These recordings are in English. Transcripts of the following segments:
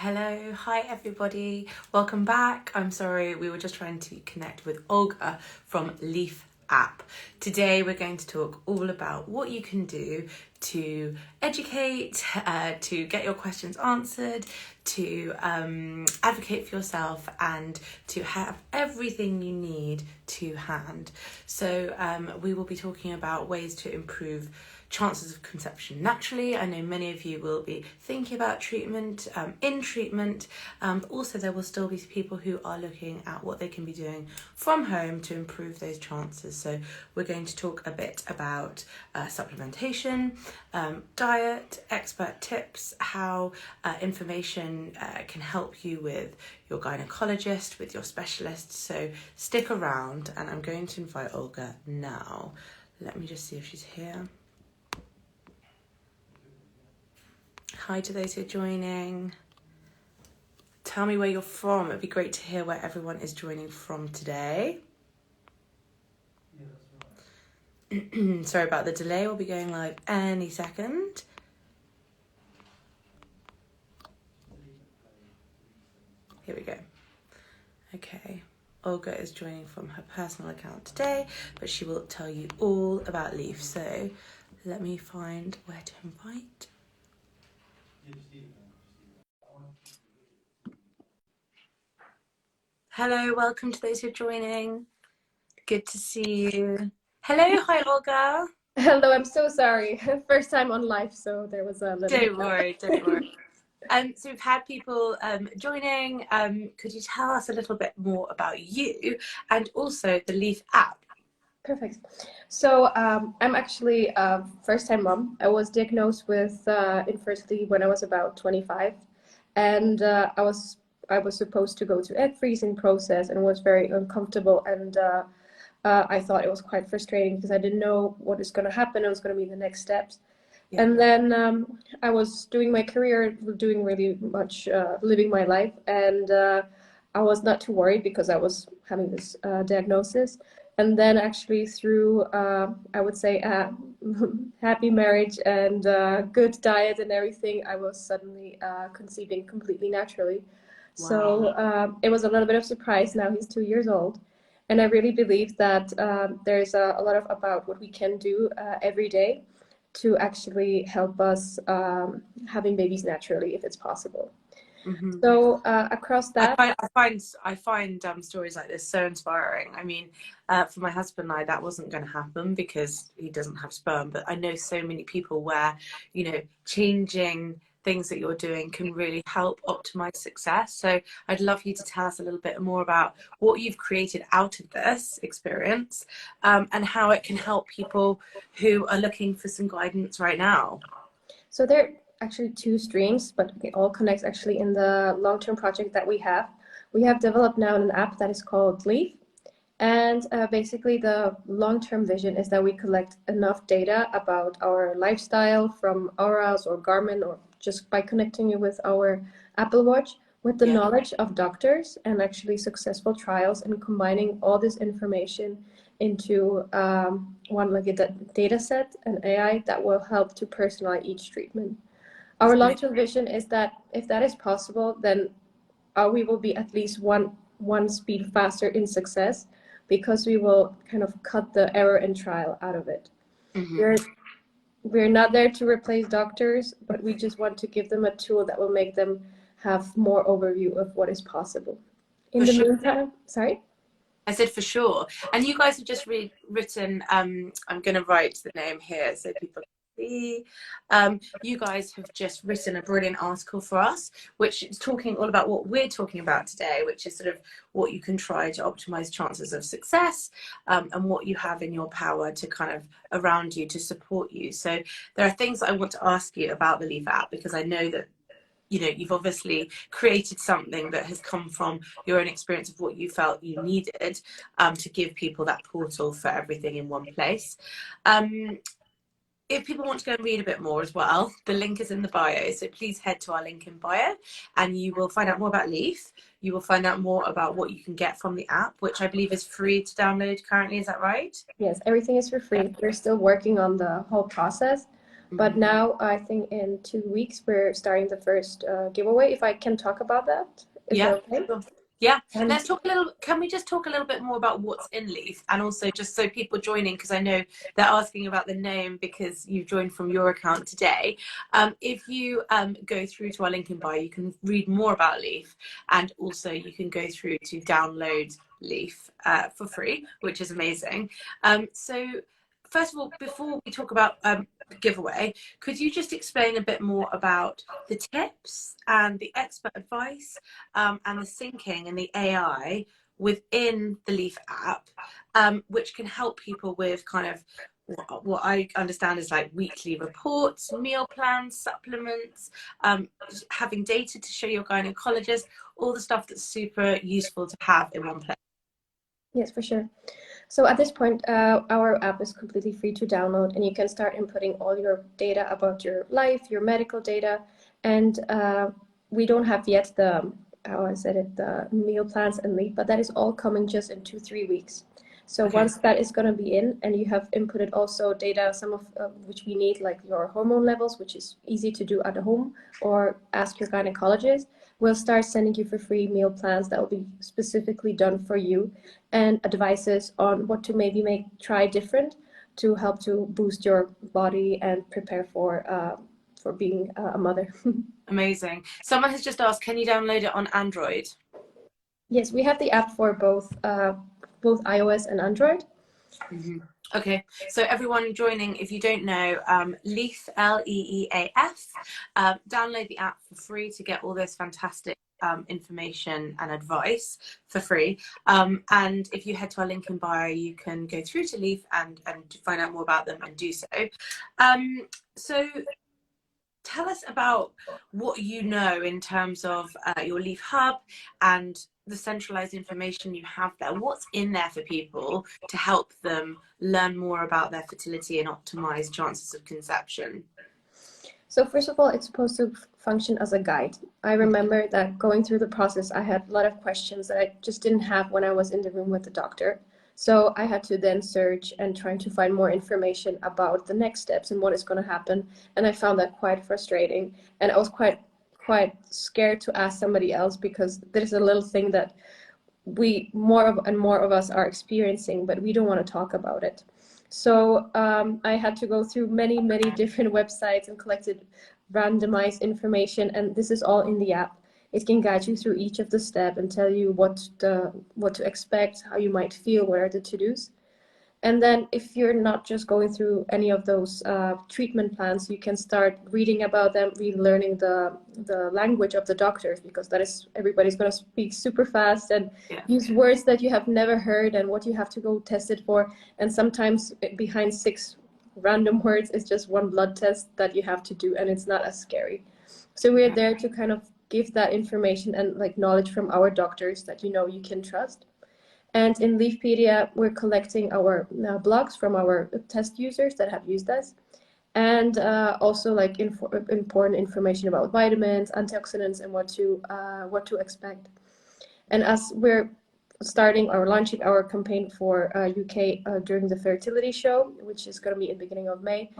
Hello, hi everybody, welcome back. I'm sorry, we were just trying to connect with Olga from LEEAF App. Today we're going to talk all about what you can do to educate, to get your questions answered, to advocate for yourself, and to have everything you need to hand. So we will be talking about ways to improve chances of conception naturally. I know many of you will be thinking about treatment, in treatment, but also there will still be people who are looking at what they can be doing from home to improve those chances. So we're going to talk a bit about supplementation, diet, expert tips, how information can help you with your gynecologist, with your specialist. So stick around, and I'm going to invite Olga now. Let me just see if she's here. Hi to those who are joining. Tell me where you're from. It'd be great to hear where everyone is joining from today. Yeah, that's right. Sorry about the delay. We'll be going live any second. Here we go. Okay. Olga is joining from her personal account today, but she will tell you all about LEEAF. So let me find where to invite. Hello, welcome to those who are joining. Good to see you. Hello, hi Olga. Hello, I'm so sorry. First time on live, so there was a little. Don't worry. So we've had people joining. Could you tell us a little bit more about you and also the LEEAF app? Perfect. So I'm actually a first-time mom. I was diagnosed with infertility when I was about 25, and I was supposed to go to egg freezing process, and was very uncomfortable, and I thought it was quite frustrating because I didn't know what is going to happen. It was going to be the next steps. Yeah. And then I was doing my career, doing really much, living my life, and I was not too worried because I was having this diagnosis. And then actually through, I would say, happy marriage and good diet and everything, I was suddenly conceiving completely naturally. Wow. So it was a little bit of surprise. Now he's 2 years old. And I really believe that there's a lot about what we can do every day to actually help us having babies naturally, if it's possible. Mm-hmm. So across that, I find stories like this so inspiring. I mean, for my husband and I, that wasn't going to happen because he doesn't have sperm. But I know so many people where, you know, changing things that you're doing can really help optimize success. So I'd love you to tell us a little bit more about what you've created out of this experience, and how it can help people who are looking for some guidance right now. So there are actually two streams, but it all connects actually in the long-term project that we have. We have developed now an app that is called LEEAF. And basically the long-term vision is that we collect enough data about our lifestyle from Auras or Garmin, or just by connecting you with our Apple Watch, with the knowledge of doctors and actually successful trials, and combining all this information into one like a data set, an AI that will help to personalize each treatment. Our long-term vision is that if that is possible, then we will be at least one speed faster in success, because we will kind of cut the error and trial out of it. Mm-hmm. We're not there to replace doctors, but we just want to give them a tool that will make them have more overview of what is possible. In the meantime, sorry? I said for sure. And you guys have just written, I'm going to write the name here so people can see. You guys have just written a brilliant article for us, which is talking all about what we're talking about today, which is sort of what you can try to optimize chances of success, and what you have in your power to kind of around you to support you. So there are things I want to ask you about the LEEAF app, because I know that, you know, you've obviously created something that has come from your own experience of what you felt you needed, to give people that portal for everything in one place. If people want to go and read a bit more as well, the link is in the bio. So please head to our link in bio and you will find out more about LEEAF. You will find out more about what you can get from the app, which I believe is free to download currently. Is that right? Yes, everything is for free. We're still working on the whole process. But now I think in 2 weeks we're starting the first giveaway. If I can talk about that, is Yeah. that okay? Sure. Yeah. And Let's talk a little. Can we just talk a little bit more about what's in Leaf, and also just so people joining, because I know they're asking about the name because you joined from your account today. If you go through to our link in bio, you can read more about Leaf, and also you can go through to download Leaf for free, which is amazing. So first of all, before we talk about giveaway, could you just explain a bit more about the tips and the expert advice and the syncing and the AI within the LEEAF app, which can help people with kind of what I understand is like weekly reports, meal plans, supplements, having data to show your gynecologist, all the stuff that's super useful to have in one place. yes, for sure. So at this point, our app is completely free to download, and you can start inputting all your data about your life, your medical data, and we don't have yet the, how I said it, the meal plans and leave, but that is all coming just in 2-3 weeks. So Okay. once that is going to be in, and you have inputted also data, some of which we need, like your hormone levels, which is easy to do at home, or ask your gynecologist, we'll start sending you for free meal plans that will be specifically done for you, and advices on what to maybe try different to help to boost your body and prepare for being a mother. Amazing. Someone has just asked, can you download it on Android? Yes, we have the app for both iOS and Android. Mm-hmm. Okay, so everyone joining, if you don't know, LEEAF, LEEAF, download the app for free to get all this fantastic information and advice for free. And if you head to our link in bio, you can go through to LEEAF and find out more about them and do so. So tell us about what you know in terms of your LEEAF Hub and the centralized information you have there. What's in there for people to help them learn more about their fertility and optimize chances of conception? So first of all, it's supposed to function as a guide. I remember that going through the process, I had a lot of questions that I just didn't have when I was in the room with the doctor. So I had to then search and trying to find more information about the next steps and what is going to happen. And I found that quite frustrating. And I was quite scared to ask somebody else, because there's a little thing that we more of us are experiencing, but we don't want to talk about it. So I had to go through many different websites and collected randomized information, and this is all in the app. It can guide you through each of the steps and tell you what to expect, how you might feel, what are the to-dos. And then if you're not just going through any of those treatment plans, you can start reading about them, relearning the language of the doctors, because that is, everybody's going to speak super fast and use words that you have never heard and what you have to go test it for. And sometimes behind 6 random words is just one blood test that you have to do, and it's not as scary. So we're there to kind of give that information and like knowledge from our doctors that you can trust. And in Leafpedia, we're collecting our blogs from our test users that have used us, and also like important information about vitamins, antioxidants, and what to expect. And as we're starting or launching our campaign for UK during the fertility show, which is going to be in the beginning of May,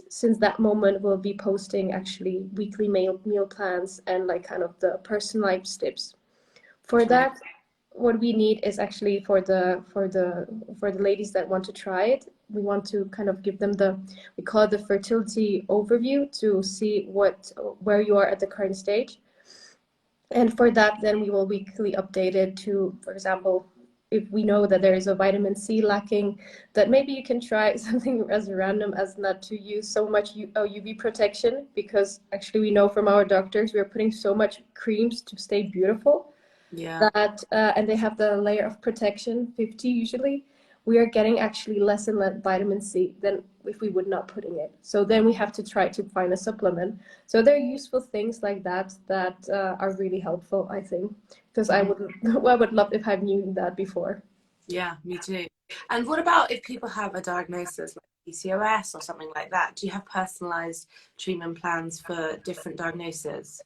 since that moment we'll be posting actually weekly meal plans and like kind of the personalized tips. For that, what we need is actually for the ladies that want to try it, we want to kind of give them we call it the fertility overview, to see where you are at the current stage. And for that, then we will weekly update it to, for example, if we know that there is a vitamin C lacking, that maybe you can try something as random as not to use so much UV protection, because actually we know from our doctors we're putting so much creams to stay beautiful. Yeah. That and they have the layer of protection 50 usually. We are getting actually less and less vitamin C than if we would not putting it. So then we have to try to find a supplement. So there are useful things like that are really helpful, I think, because I would love if I knew that before. Yeah, me too. And what about if people have a diagnosis like PCOS or something like that? Do you have personalized treatment plans for different diagnoses?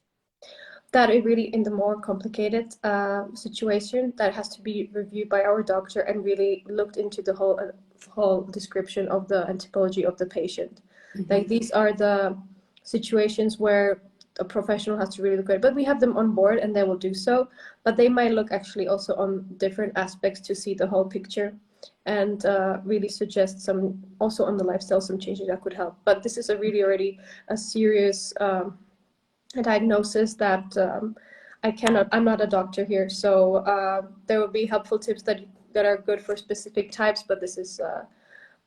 That is really in the more complicated situation that has to be reviewed by our doctor and really looked into the whole description of the and typology of the patient. Like these are the situations where a professional has to really look at it. But we have them on board and they will do so. But they might look actually also on different aspects to see the whole picture and really suggest some, also on the lifestyle, some changes that could help. But this is a really already a serious diagnosis that I'm not a doctor here. So there will be helpful tips that are good for specific types, but this is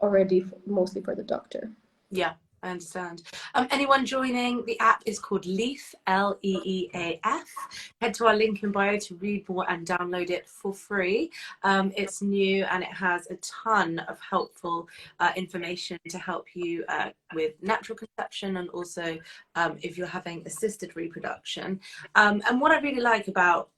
already mostly for the doctor. Yeah, I understand. Anyone joining, the app is called LEEAF, LEEAF. Head to our link in bio to read more and download it for free. It's new and it has a ton of helpful information to help you with natural conception and also if you're having assisted reproduction. And what I really like about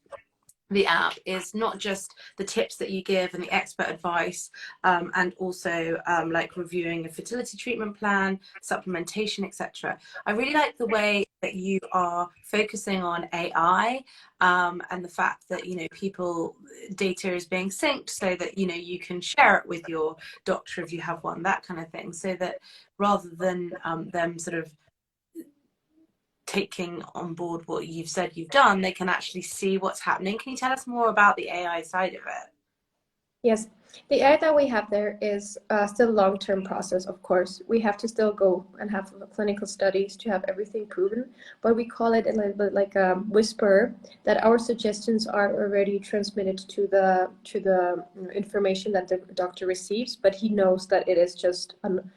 the app is not just the tips that you give and the expert advice, and also like reviewing a fertility treatment plan, supplementation, etc. I really like the way that you are focusing on AI, and the fact that, you know, people data is being synced so that, you know, you can share it with your doctor if you have one, that kind of thing, so that rather than them sort of taking on board what you've said you've done, they can actually see what's happening. Can you tell us more about the AI side of it? Yes, the AI that we have there is still a long-term process, of course. We have to still go and have clinical studies to have everything proven, but we call it a little bit like a whisperer, that our suggestions are already transmitted to the information that the doctor receives, but he knows that it is just an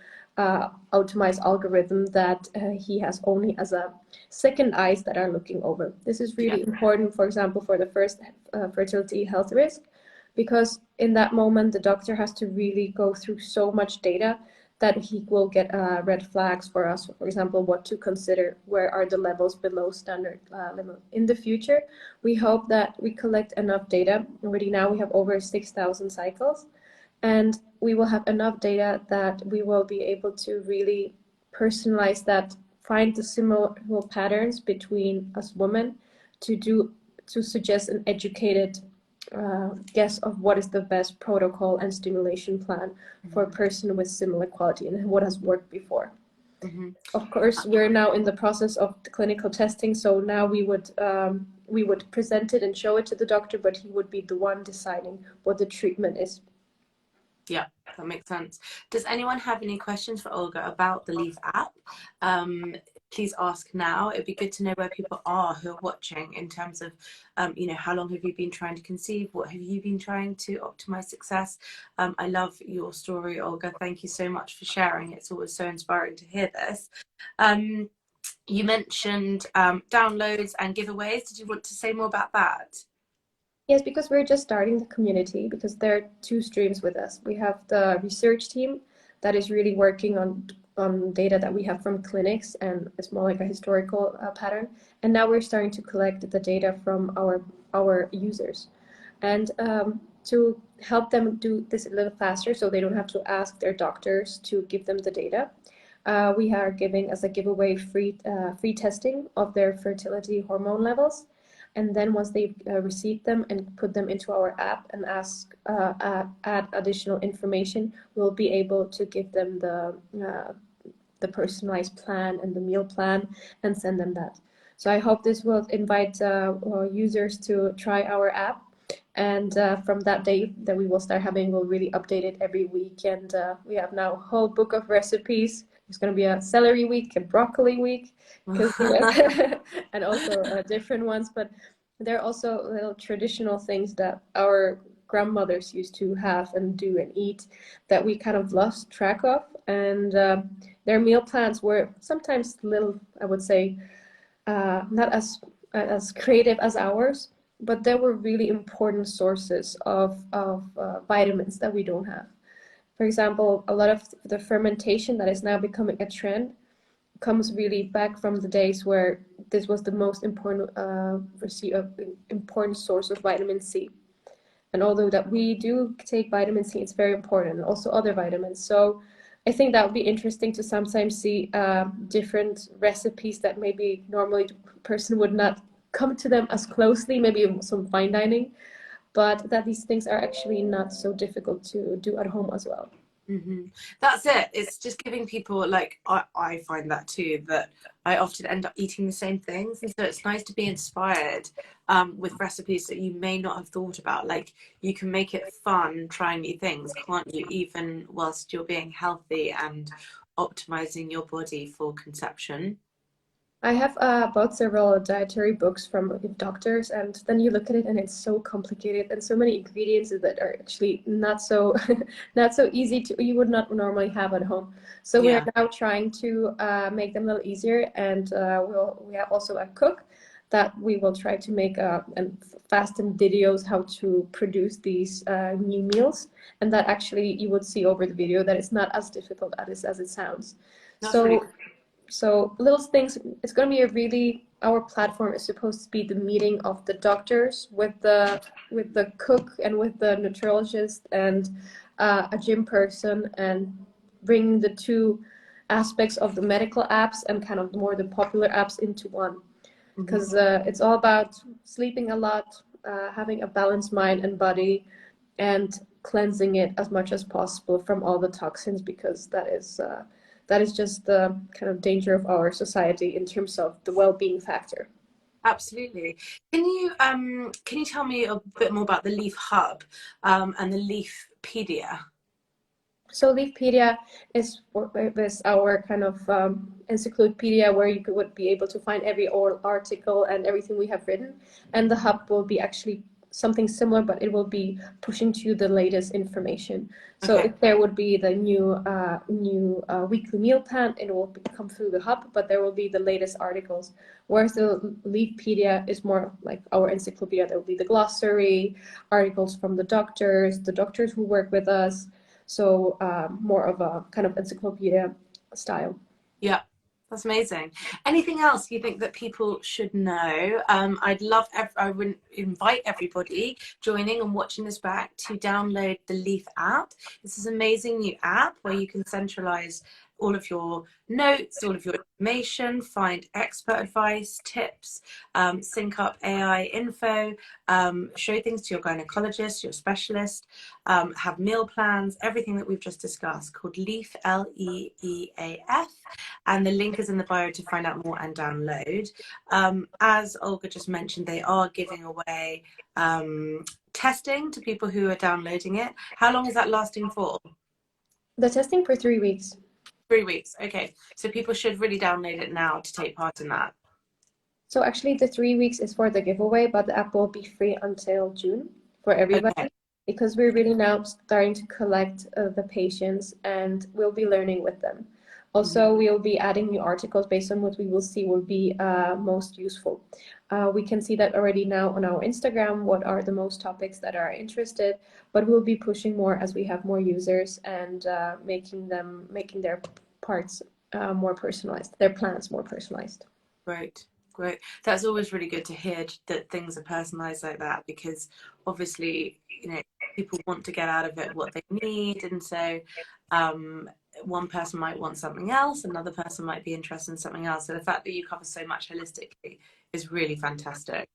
optimized algorithm that he has only as a second eyes that are looking over. This is really important, for example, for the first fertility health risk, because in that moment the doctor has to really go through so much data that he will get red flags for us, for example, what to consider, where are the levels below standard limit. In the future, we hope that we collect enough data. Already now we have over 6,000 cycles, and we will have enough data that we will be able to really personalize that, find the similar patterns between us women to suggest an educated guess of what is the best protocol and stimulation plan for a person with similar quality and what has worked before. Of course, we're now in the process of the clinical testing, so now we would present it and show it to the doctor, but he would be the one deciding what the treatment is. Yeah, that makes sense. Does anyone have any questions for Olga about the LEEAF app? Please ask now. It'd be good to know where people are who are watching in terms of, you know, how long have you been trying to conceive? What have you been trying to optimize success? I love your story, Olga. Thank you so much for sharing. It's always so inspiring to hear this. You mentioned downloads and giveaways. Did you want to say more about that? Yes, because we're just starting the community, because there are two streams with us. We have the research team that is really working on data that we have from clinics, and it's more like a historical pattern. And now we're starting to collect the data from our users, and to help them do this a little faster, so they don't have to ask their doctors to give them the data. We are giving as a giveaway free testing of their fertility hormone levels. And then once they receive them and put them into our app and add additional information, we'll be able to give them the personalized plan and the meal plan and send them that. So I hope this will invite users to try our app. And from that day that we will start having, we'll really update it every week. And we have now a whole book of recipes. There's going to be a celery week, a broccoli week, and also different ones. But there are also little traditional things that our grandmothers used to have and do and eat that we kind of lost track of. And their meal plans were sometimes little, I would say, not as creative as ours, but there were really important sources of vitamins that we don't have. For example, a lot of the fermentation that is now becoming a trend comes really back from the days where this was the most important important source of vitamin C. And although that we do take vitamin C, it's very important, and also other vitamins. So I think that would be interesting to sometimes see different recipes that maybe normally the person would not come to them as closely, maybe some fine dining, but that these things are actually not so difficult to do at home as well. That's it. It's just giving people, like, I find that too, that I often end up eating the same things. And so it's nice to be inspired with recipes that you may not have thought about. Like, you can make it fun trying new things, can't you? Even whilst you're being healthy and optimizing your body for conception. I have bought several dietary books from doctors, and then you look at it, and it's so complicated and so many ingredients that are actually not so not so easy to you would not normally have at home. So we are Yeah. now trying to make them a little easier, and we have also a cook that we will try to make and fasten videos how to produce these new meals, and that actually you would see over the video that it's not as difficult as it sounds. That's really cool. So little things, it's going to be a really, our platform is supposed to be the meeting of the doctors with the cook and with the nutritionist and a gym person, and bring the two aspects of the medical apps and kind of more the popular apps into one. Because it's all about sleeping a lot, having a balanced mind and body, and cleansing it as much as possible from all the toxins, because that is just the kind of danger of our society in terms of the well-being factor. Absolutely. Can you tell me a bit more about the Leaf Hub and the Leafpedia? So Leafpedia is our kind of encyclopedia where you would be able to find every oral article and everything we have written. And the hub will be actually something similar, but it will be pushing to you the latest information. So Okay. if there would be the new weekly meal plan, it will come through the hub, but there will be the latest articles. Whereas the Leafpedia is more like our encyclopedia. There will be the glossary, articles from the doctors who work with us. So more of a kind of encyclopedia style. Yeah, that's amazing. Anything else you think that people should know? I would invite everybody joining and watching this back to download the Leaf app. It's this amazing new app where you can centralize all of your notes, all of your information, find expert advice, tips, sync up AI info, show things to your gynecologist, your specialist, have meal plans, everything that we've just discussed, called Leaf, LEEAF. And the link is in the bio to find out more and download. As Olga just mentioned, they are giving away testing to people who are downloading it. How long is that lasting for? The testing for 3 weeks. 3 weeks. Okay, so people should really download it now to take part in that. So actually the 3 weeks is for the giveaway, but the app will be free until June for everybody. Okay. Because we're really now starting to collect the patients, and we'll be learning with them. Also, we'll be adding new articles based on what we will see will be most useful. We can see that already now on our Instagram, what are the most topics that are interested, but we'll be pushing more as we have more users and making their parts more personalized, their plans more personalized. Great, great. That's always really good to hear that things are personalized like that, because obviously, people want to get out of it what they need. And so one person might want something else, another person might be interested in something else. So the fact that you cover so much holistically is really fantastic.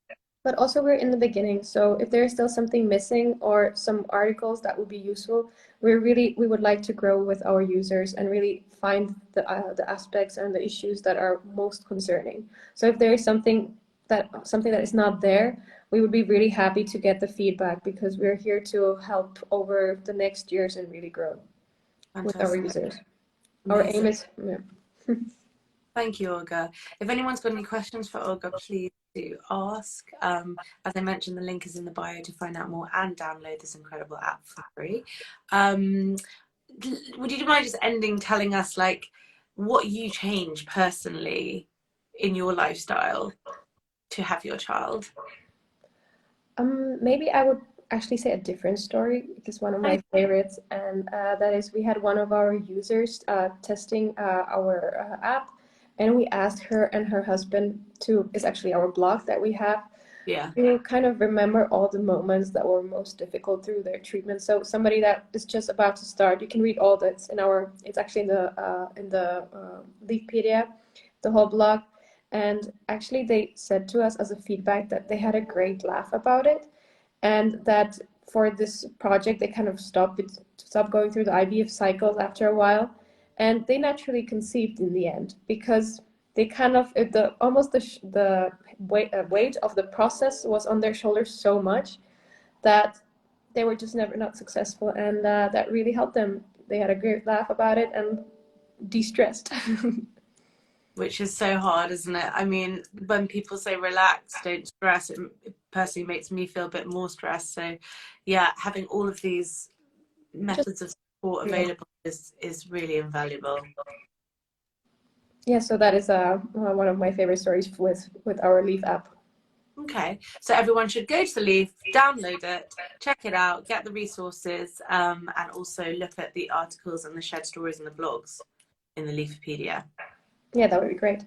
But also we're in the beginning, so if there's still something missing or some articles that would be useful, we would like to grow with our users and really find the aspects and the issues that are most concerning. So if there is something that is not there, we would be really happy to get the feedback, because we're here to help over the next years and really grow with our Fantastic. users. Our aim Amazing. is, yeah. Thank you, Olga. If anyone's got any questions for Olga, please do ask. As I mentioned, the link is in the bio to find out more and download this incredible app for free. Would you mind just ending telling us, like, what you changed personally in your lifestyle to have your child? Maybe I would actually say a different story, because one of my favorites, and that is we had one of our users testing our app, and we asked her and her husband to, it's actually our blog that we have, Yeah. to kind of remember all the moments that were most difficult through their treatment. So somebody that is just about to start, you can read all that it's actually in the Leafpedia, the whole blog. And actually they said to us as a feedback that they had a great laugh about it, and that for this project, they kind of stopped going through the IVF cycles after a while, and they naturally conceived in the end because they kind of the weight of the process was on their shoulders so much that they were just never not successful, and that really helped them. They had a great laugh about it and de-stressed. Which is so hard, isn't it? I mean, when people say relax, don't stress, it personally makes me feel a bit more stressed. So yeah, having all of these Just methods of support available is really invaluable. yeah, so that is one of my favorite stories with our LEEAF app. Okay, so everyone should go to the Leaf, download it, check it out, get the resources, and also look at the articles and the shared stories and the blogs in the Leafpedia. Yeah, that would be great.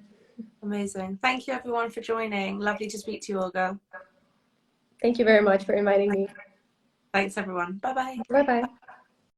Amazing. Thank you everyone for joining. Lovely to speak to you, Olga. Thank you very much for inviting me. Thanks everyone. Bye bye. Bye bye.